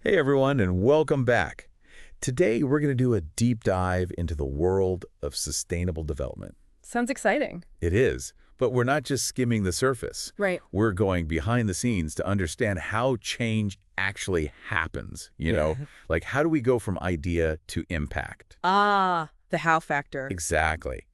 Hey everyone, and welcome back. Today we're going to do a deep dive into the world of sustainable development. Sounds exciting. It is, but we're not just skimming the surface. Right. We're going behind the scenes to understand how change actually happens, Like how do we go from idea to impact? The how factor. Exactly.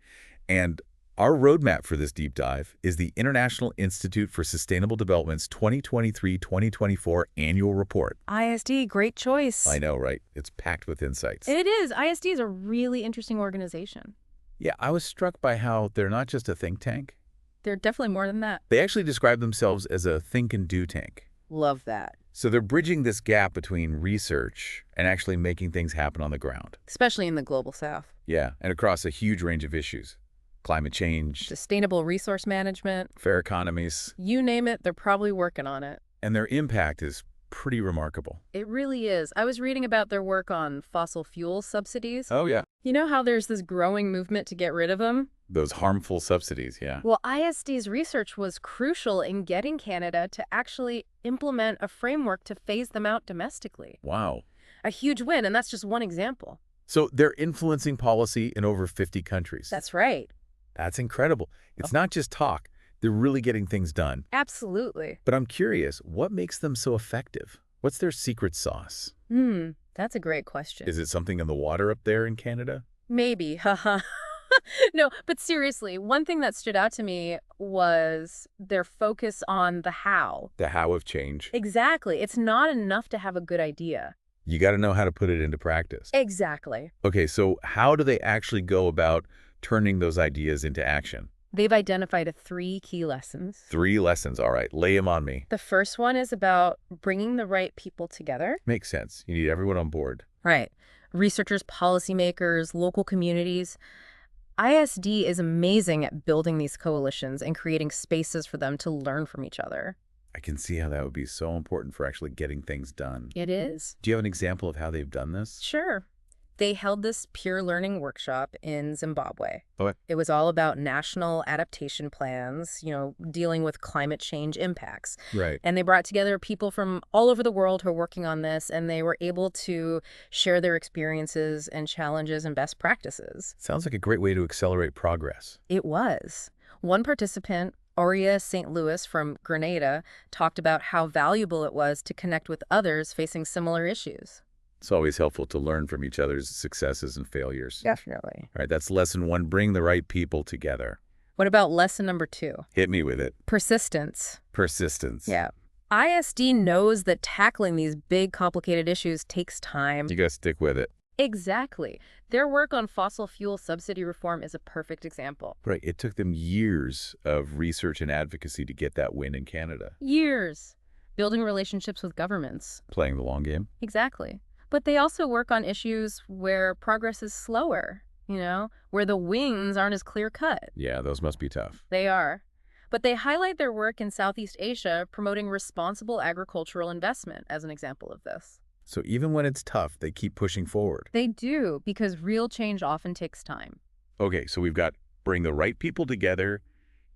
And our roadmap for this deep dive is the International Institute for Sustainable Development's 2023-2024 annual report. ISD, great choice. I know, right? It's packed with insights. It is. ISD is a really interesting organization. Yeah, I was struck by how they're not just a think tank. They're definitely more than that. They actually describe themselves as a think and do tank. Love that. So they're bridging this gap between research and actually making things happen on the ground. Especially in the global south. Yeah, and across a huge range of issues. Climate change, Sustainable resource management. fair economies, You name it, they're probably working on it. and their impact is pretty remarkable. It really is. I was reading about their work on fossil fuel subsidies. Oh, yeah. You know how there's this growing movement to get rid of them? Those harmful subsidies, yeah. Well, ISD's research was crucial in getting Canada to actually implement a framework to phase them out domestically. Wow. A huge win, and that's just one example. So they're influencing policy in over 50 countries. That's right. That's incredible. It's not just talk. They're really getting things done. Absolutely. But I'm curious, what makes them so effective? What's their secret sauce? That's a great question. Is it something in the water up there in Canada? Maybe, haha. No, but seriously, one thing that stood out to me was their focus on the how. The how of change. Exactly. It's not enough to have a good idea. You got to know how to put it into practice. Exactly. Okay, so how do they actually go about turning those ideas into action? They've identified 3 key lessons. 3 lessons, all right. Lay them on me. The first one is about bringing the right people together. Makes sense. You need everyone on board. Right. Researchers, policymakers, local communities. ISD is amazing at building these coalitions and creating spaces for them to learn from each other. I can see how that would be so important for actually getting things done. It is. Do you have an example of how they've done this? Sure. They held this peer learning workshop in Zimbabwe. Okay. It was all about national adaptation plans, dealing with climate change impacts. Right. And they brought together people from all over the world who are working on this, and they were able to share their experiences and challenges and best practices. Sounds like a great way to accelerate progress. It was. One participant, Aurea St. Louis from Grenada, talked about how valuable it was to connect with others facing similar issues. It's always helpful to learn from each other's successes and failures. Definitely. All right, that's lesson 1. Bring the right people together. What about lesson number 2? Hit me with it. Persistence. Persistence. Yeah. ISD knows that tackling these big, complicated issues takes time. You got to stick with it. Exactly. Their work on fossil fuel subsidy reform is a perfect example. Right. It took them years of research and advocacy to get that win in Canada. Years. Building relationships with governments. Playing the long game. Exactly. But they also work on issues where progress is slower, where the wins aren't as clear-cut. Yeah, those must be tough. They are. But they highlight their work in Southeast Asia promoting responsible agricultural investment as an example of this. So even when it's tough, they keep pushing forward. They do, because real change often takes time. Okay, so we've got bring the right people together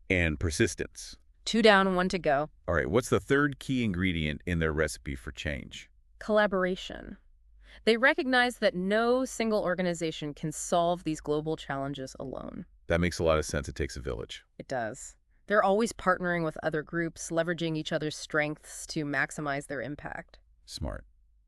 and persistence. 2 down, 1 to go. All right, what's the third key ingredient in their recipe for change? Collaboration. They recognize that no single organization can solve these global challenges alone. That makes a lot of sense. It takes a village. It does. They're always partnering with other groups, leveraging each other's strengths to maximize their impact. Smart.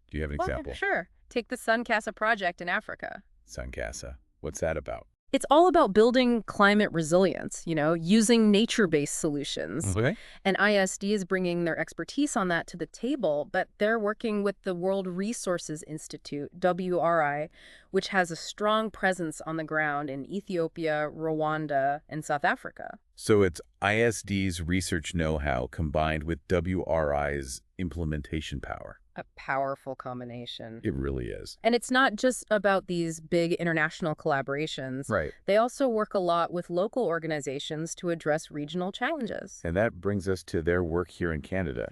Do you have an example? Sure. Take the Sun Casa project in Africa. Sun Casa. What's that about? It's all about building climate resilience, using nature-based solutions. Okay. And ISD is bringing their expertise on that to the table, but they're working with the World Resources Institute, WRI, which has a strong presence on the ground in Ethiopia, Rwanda, and South Africa. So it's ISD's research know-how combined with WRI's implementation power. A powerful combination. It really is. And it's not just about these big international collaborations. Right. They also work a lot with local organizations to address regional challenges. And that brings us to their work here in Canada.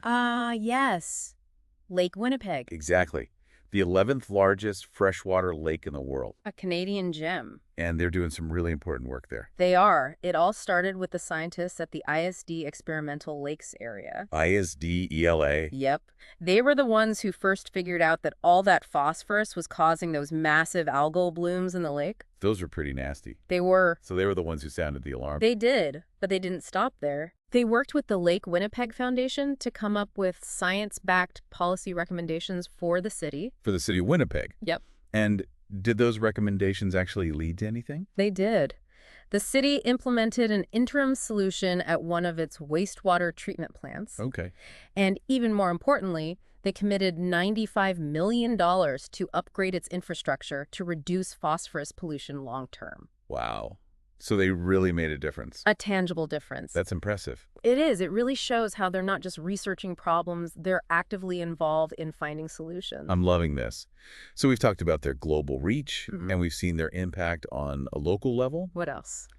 Yes. Lake Winnipeg. Exactly. The 11th largest freshwater lake in the world. A Canadian gem. And they're doing some really important work there. They are. It all started with the scientists at the ISD Experimental Lakes area. IISD-ELA. Yep. They were the ones who first figured out that all that phosphorus was causing those massive algal blooms in the lake. Those were pretty nasty. They were. So they were the ones who sounded the alarm. They did, but they didn't stop there. They worked with the Lake Winnipeg Foundation to come up with science-backed policy recommendations for the city. For the city of Winnipeg. Yep. And did those recommendations actually lead to anything? They did. The city implemented an interim solution at one of its wastewater treatment plants. Okay. And even more importantly, they committed $95 million to upgrade its infrastructure to reduce phosphorus pollution long-term. Wow. So they really made a difference. A tangible difference. That's impressive. It is. It really shows how they're not just researching problems, they're actively involved in finding solutions. I'm loving this. So we've talked about their global reach, and we've seen their impact on a local level. What else?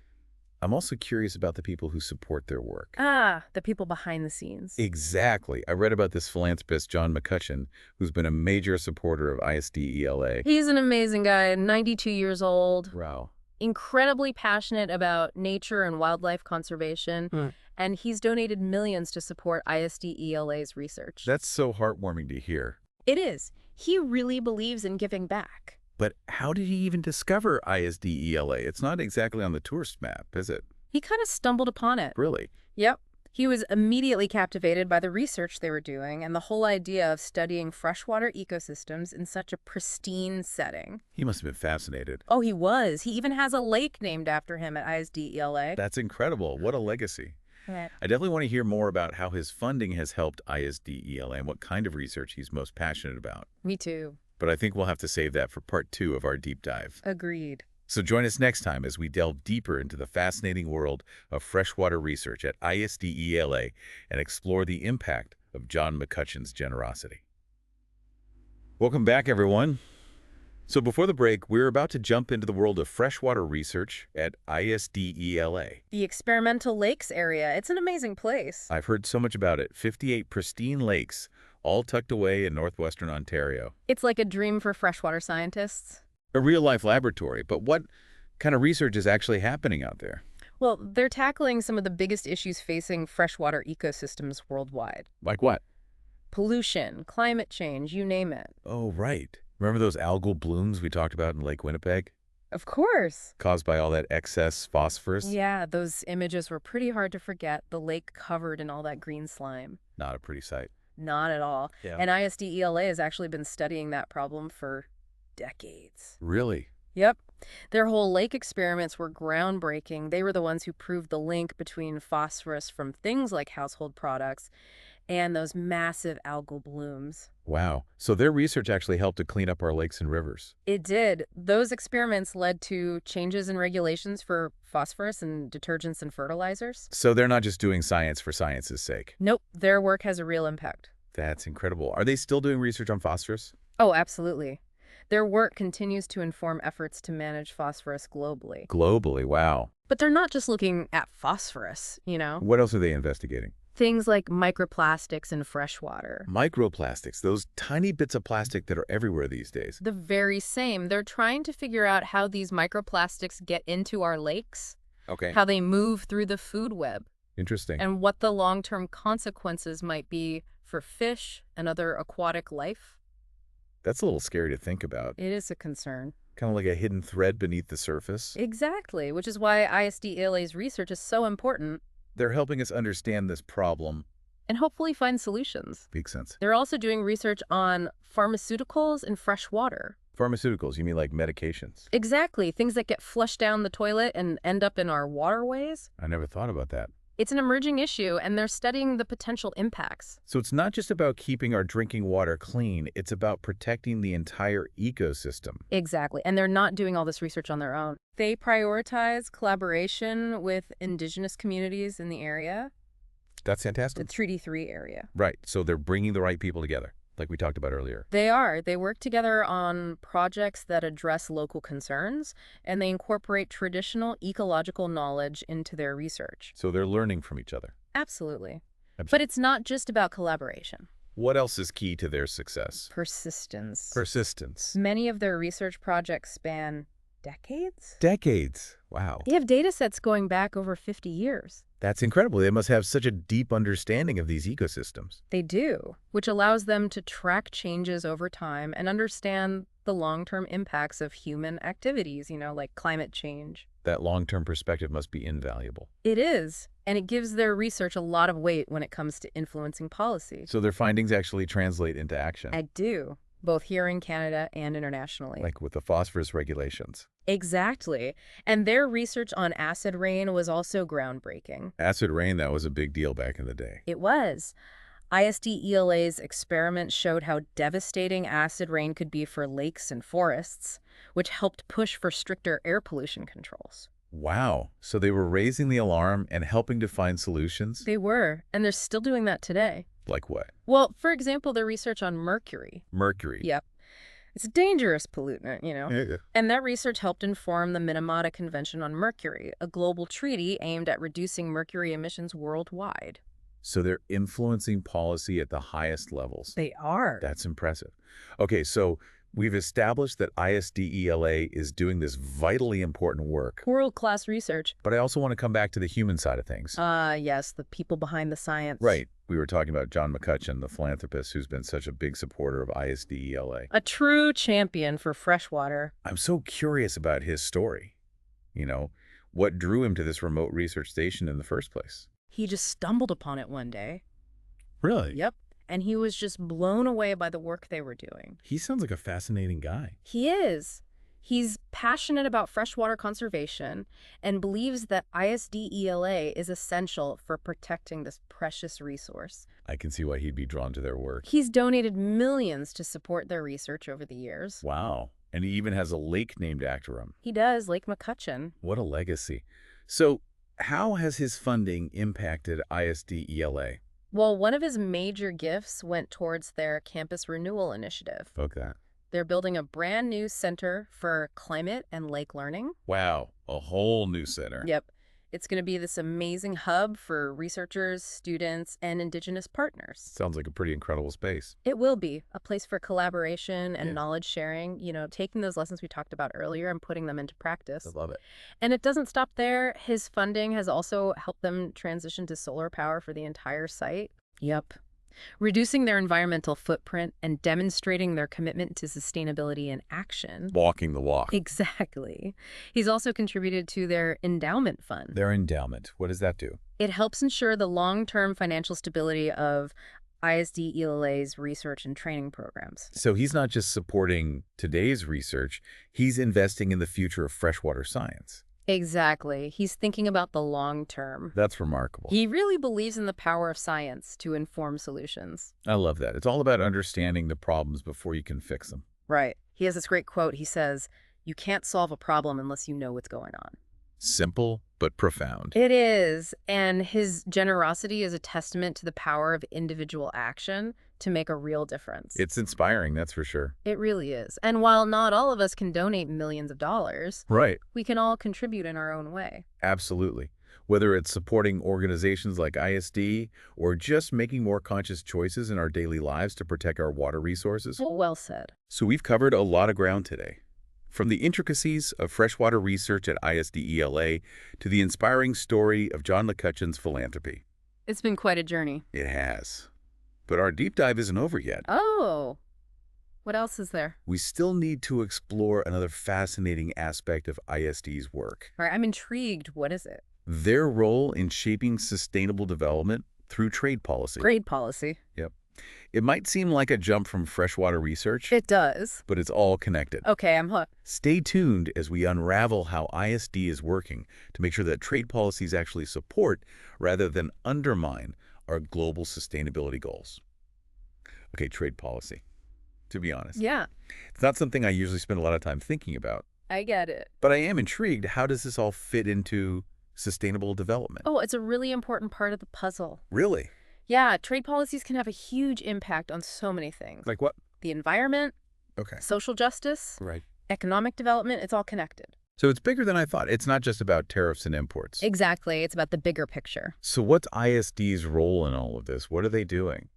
I'm also curious about the people who support their work. The people behind the scenes. Exactly. I read about this philanthropist, John McCutcheon, who's been a major supporter of IISD-ELA. He's an amazing guy, 92 years old. Wow. Incredibly passionate about nature and wildlife conservation, and he's donated millions to support IISD-ELA's research. That's so heartwarming to hear. It is. He really believes in giving back. But how did he even discover IISD-ELA? It's not exactly on the tourist map, is it? He kind of stumbled upon it. Really? Yep. He was immediately captivated by the research they were doing and the whole idea of studying freshwater ecosystems in such a pristine setting. He must have been fascinated. Oh, he was. He even has a lake named after him at IISD-ELA. That's incredible. What a legacy. Right. I definitely want to hear more about how his funding has helped IISD-ELA and what kind of research he's most passionate about. Me too. But I think we'll have to save that for part 2 of our deep dive. Agreed. So join us next time as we delve deeper into the fascinating world of freshwater research at IISD-ELA and explore the impact of John McCutcheon's generosity. Welcome back, everyone. So before the break, we're about to jump into the world of freshwater research at IISD-ELA. The Experimental Lakes area. It's an amazing place. I've heard so much about it. 58 pristine lakes, all tucked away in northwestern Ontario. It's like a dream for freshwater scientists. A real-life laboratory, but what kind of research is actually happening out there? Well, they're tackling some of the biggest issues facing freshwater ecosystems worldwide. Like what? Pollution, climate change, you name it. Oh, right. Remember those algal blooms we talked about in Lake Winnipeg? Of course. Caused by all that excess phosphorus? Yeah, those images were pretty hard to forget, the lake covered in all that green slime. Not a pretty sight. Not at all. Yeah. And IISD-ELA has actually been studying that problem for decades. Really? Yep. Their whole lake experiments were groundbreaking. They were the ones who proved the link between phosphorus from things like household products and those massive algal blooms. Wow. So their research actually helped to clean up our lakes and rivers. It did. Those experiments led to changes in regulations for phosphorus and detergents and fertilizers. So they're not just doing science for science's sake. Nope. Their work has a real impact. That's incredible. Are they still doing research on phosphorus? Oh, absolutely. Their work continues to inform efforts to manage phosphorus globally. Globally, wow. But they're not just looking at phosphorus, you know? What else are they investigating? Things like microplastics in freshwater. Microplastics, those tiny bits of plastic that are everywhere these days. The very same. They're trying to figure out how these microplastics get into our lakes, Okay. how they move through the food web, Interesting. and what the long-term consequences might be for fish and other aquatic life. That's a little scary to think about. It is a concern. Kind of like a hidden thread beneath the surface. Exactly, which is why IISD-ELA's research is so important. They're helping us understand this problem. And hopefully find solutions. Makes sense. They're also doing research on pharmaceuticals in fresh water. Pharmaceuticals, you mean like medications? Exactly, things that get flushed down the toilet and end up in our waterways. I never thought about that. It's an emerging issue, and they're studying the potential impacts. So it's not just about keeping our drinking water clean, it's about protecting the entire ecosystem. Exactly, and they're not doing all this research on their own. They prioritize collaboration with indigenous communities in the area, That's the fantastic. Treaty 3 area. Right, so they're bringing the right people together, like we talked about earlier. They are. They work together on projects that address local concerns, and they incorporate traditional ecological knowledge into their research. So they're learning from each other. Absolutely. Absolutely. But it's not just about collaboration. What else is key to their success? Persistence. Persistence. Many of their research projects span decades. Decades. Wow. They have data sets going back over 50 years. That's incredible. They must have such a deep understanding of these ecosystems. They do, which allows them to track changes over time and understand the long-term impacts of human activities, like climate change. That long-term perspective must be invaluable. It is, and it gives their research a lot of weight when it comes to influencing policy. So their findings actually translate into action. I do, both here in Canada and internationally. Like with the phosphorus regulations. Exactly. And their research on acid rain was also groundbreaking. Acid rain, that was a big deal back in the day. It was. IISD-ELA's experiment showed how devastating acid rain could be for lakes and forests, which helped push for stricter air pollution controls. Wow. So they were raising the alarm and helping to find solutions? They were, and they're still doing that today. Like what? Well, for example, their research on mercury. Mercury. Yep. It's a dangerous pollutant, Yeah. And that research helped inform the Minamata Convention on Mercury, a global treaty aimed at reducing mercury emissions worldwide. So they're influencing policy at the highest levels. They are. That's impressive. Okay, so we've established that IISD-ELA is doing this vitally important work. World-class research. But I also want to come back to the human side of things. Yes, the people behind the science. Right. We were talking about John McCutcheon, the philanthropist who's been such a big supporter of IISD-ELA. A true champion for freshwater. I'm so curious about his story. What drew him to this remote research station in the first place? He just stumbled upon it one day. Really? Yep. And he was just blown away by the work they were doing. He sounds like a fascinating guy. He is. He's passionate about freshwater conservation and believes that IISD-ELA is essential for protecting this precious resource. I can see why he'd be drawn to their work. He's donated millions to support their research over the years. Wow. And he even has a lake named after him. He does, Lake McCutcheon. What a legacy. So how has his funding impacted IISD-ELA? Well, one of his major gifts went towards their campus renewal initiative. Fuck that. They're building a brand new center for climate and lake learning. Wow. A whole new center. Yep. It's going to be this amazing hub for researchers, students, and Indigenous partners. Sounds like a pretty incredible space. It will be a place for collaboration and Yeah. knowledge sharing, taking those lessons we talked about earlier and putting them into practice. I love it. And it doesn't stop there. His funding has also helped them transition to solar power for the entire site. Yep. Reducing their environmental footprint and demonstrating their commitment to sustainability in action. Walking the walk. Exactly. He's also contributed to their endowment fund. Their endowment. What does that do? It helps ensure the long-term financial stability of IISD-ELA's research and training programs. So he's not just supporting today's research, he's investing in the future of freshwater science. Exactly. He's thinking about the long term. That's remarkable. He really believes in the power of science to inform solutions. I love that. It's all about understanding the problems before you can fix them. Right. He has this great quote. He says, "You can't solve a problem unless you know what's going on." Simple, but profound. It is. And his generosity is a testament to the power of individual action to make a real difference. It's inspiring, that's for sure. It really is. And while not all of us can donate millions of dollars, Right. we can all contribute in our own way. Absolutely. Whether it's supporting organizations like ISD or just making more conscious choices in our daily lives to protect our water resources. Well said. So we've covered a lot of ground today. From the intricacies of freshwater research at IISD-ELA to the inspiring story of John McCutcheon's philanthropy. It's been quite a journey. It has. But our deep dive isn't over yet. Oh, what else is there? We still need to explore another fascinating aspect of ISD's work. All right, I'm intrigued. What is it? Their role in shaping sustainable development through trade policy. Trade policy. Yep. It might seem like a jump from freshwater research, It does. but it's all connected. Okay, I'm hooked. Stay tuned as we unravel how ISD is working to make sure that trade policies actually support rather than undermine our global sustainability goals. Okay, trade policy. To be honest, Yeah, it's not something I usually spend a lot of time thinking about, I get it. but I am intrigued. How does this all fit into sustainable development? Oh, it's a really important part of the puzzle. Really? Yeah, trade policies can have a huge impact on so many things. Like what? The environment, Okay. social justice, Right. economic development, it's all connected. So it's bigger than I thought. It's not just about tariffs and imports. Exactly. It's about the bigger picture. So what's ISD's role in all of this? What are they doing?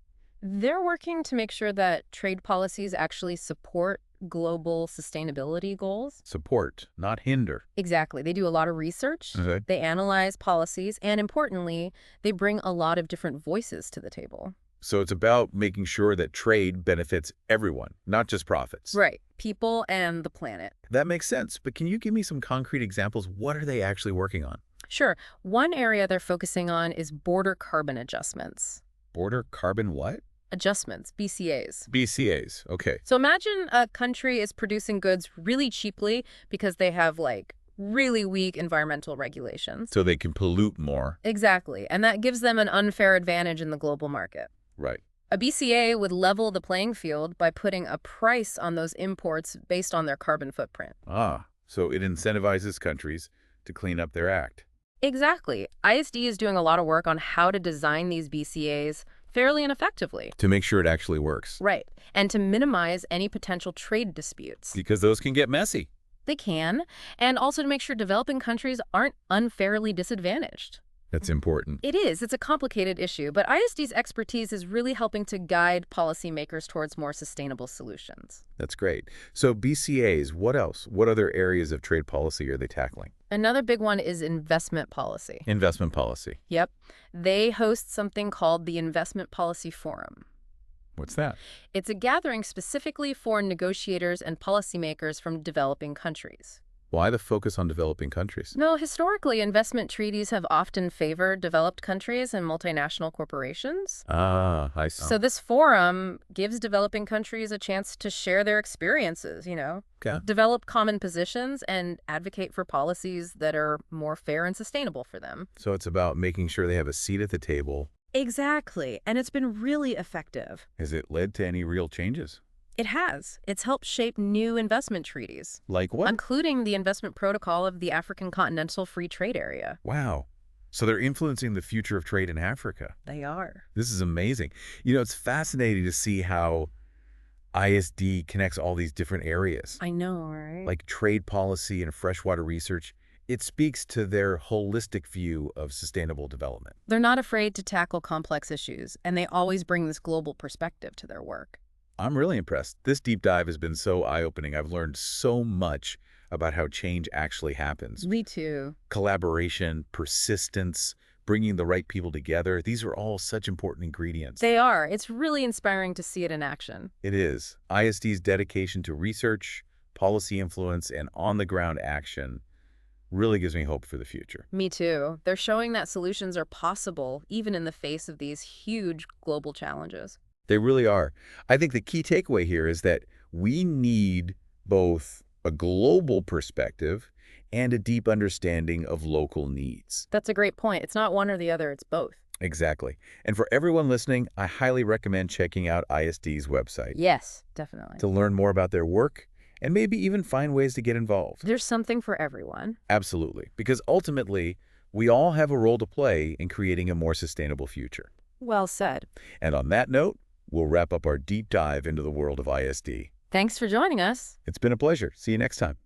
They're working to make sure that trade policies actually support global sustainability goals. Support, not hinder. Exactly. They do a lot of research, Okay. they analyze policies, and importantly, they bring a lot of different voices to the table. So it's about making sure that trade benefits everyone, not just profits. Right. People and the planet. That makes sense, but can you give me some concrete examples? What are they actually working on? Sure. One area they're focusing on is border carbon adjustments. Border carbon what? Adjustments, BCAs. BCAs, okay. So imagine a country is producing goods really cheaply because they have, like, really weak environmental regulations. So they can pollute more. Exactly. And that gives them an unfair advantage in the global market. Right. A BCA would level the playing field by putting a price on those imports based on their carbon footprint. Ah, so it incentivizes countries to clean up their act. Exactly. ISD is doing a lot of work on how to design these BCAs fairly and effectively. To make sure it actually works. Right. And to minimize any potential trade disputes. Because those can get messy. They can. And also to make sure developing countries aren't unfairly disadvantaged. That's important. It is. It's a complicated issue, but ISD's expertise is really helping to guide policymakers towards more sustainable solutions. That's great. So BCAs, what else? What other areas of trade policy are they tackling? Another big one is investment policy. Investment policy. Yep. They host something called the Investment Policy Forum. What's that? It's a gathering specifically for negotiators and policymakers from developing countries. Why the focus on developing countries? No, historically, investment treaties have often favored developed countries and multinational corporations. Ah, I see. So this forum gives developing countries a chance to share their experiences, Okay. develop common positions, and advocate for policies that are more fair and sustainable for them. So it's about making sure they have a seat at the table. Exactly. And it's been really effective. Has it led to any real changes? It has. It's helped shape new investment treaties, Like what? including the investment protocol of the African Continental Free Trade Area. Wow. So they're influencing the future of trade in Africa. They are. This is amazing. It's fascinating to see how ISD connects all these different areas, I know, right? like trade policy and freshwater research. It speaks to their holistic view of sustainable development. They're not afraid to tackle complex issues, and they always bring this global perspective to their work. I'm really impressed. This deep dive has been so eye-opening. I've learned so much about how change actually happens. Me too. Collaboration, persistence, bringing the right people together. These are all such important ingredients. They are. It's really inspiring to see it in action. It is. ISD's dedication to research, policy influence, and on-the-ground action really gives me hope for the future. Me too. They're showing that solutions are possible, even in the face of these huge global challenges. They really are. I think the key takeaway here is that we need both a global perspective and a deep understanding of local needs. That's a great point. It's not one or the other, it's both. Exactly. And for everyone listening, I highly recommend checking out ISD's website Yes, definitely. to learn more about their work and maybe even find ways to get involved. There's something for everyone. Absolutely. Because ultimately, we all have a role to play in creating a more sustainable future. Well said. And on that note, we'll wrap up our deep dive into the world of ISD. Thanks for joining us. It's been a pleasure. See you next time.